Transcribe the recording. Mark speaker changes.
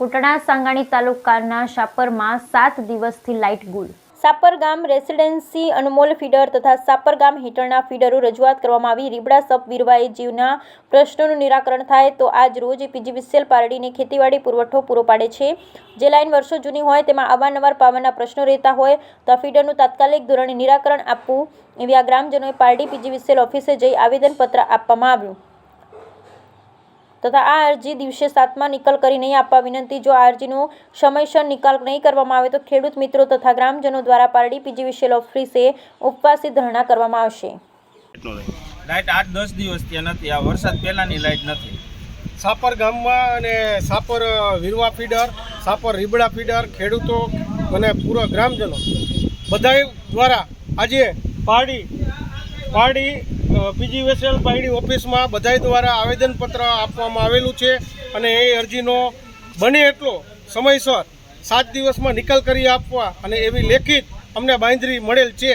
Speaker 1: કોટડા સાંગાણી તાલુકાના શાપરમાં 7 દિવસથી લાઇટ ગુલ। સાપર ગામ રેસિડેન્સી અનમોલ ફીડર તથા સાપર ગામ હેઠળના ફીડરો રજૂઆત કરવામાં આવી। રીબડા સબ વીરવાએ જીવના પ્રશ્નોનું નિરાકરણ થાય તો આજ રોજ પીજીવીસીએલ પારડીને ખેતીવાડી પુરવઠો પૂરો પાડે છે। જે લાઇન વર્ષો જૂની હોય તેમાં અવારનવાર પાવાના પ્રશ્નો રહેતા હોય તો આ ફીડરનું તાત્કાલિક ધોરણે નિરાકરણ આપવું એવી આ ગ્રામજનોએ પારડી પીજીવીસીએલ ઓફિસે જઈ આવેદનપત્ર આપવામાં આવ્યું તથા આ અરજી દિવસે 7માં નિકાલ કરી નહીં આપવા વિનંતી। જો આ અરજીનો સમયસર નિકાલ નહીં કરવામાં આવે તો ખેડૂત મિત્રો તથા ગ્રામજનો દ્વારા પારડી પીજીવીસીએલ ઓફિસે ઉપવાસી ધરણા કરવામાં આવશે।
Speaker 2: લાઇટ 8-10 દિવસ ત્યાં નથી, આ વરસાદ પહેલાની લાઇટ નથી।
Speaker 3: સાપર ગામમાં અને સાપર વીરવા ફીડર, સાપર રીબડા ફીડર, ખેડૂતો અને પૂરા ગ્રામજનો બધા દ્વારા આજે પારડી પીજીવીસીએલ પારડી ઓફિસમાં બધા દ્વારા આવેદનપત્ર આપવામાં આવેલું છે અને એ અરજીનો બને એટલો સમયસર 7 દિવસમાં નિકાલ કરી આપવા અને એવી લેખિત અમને બાંયધરી મળેલ છે।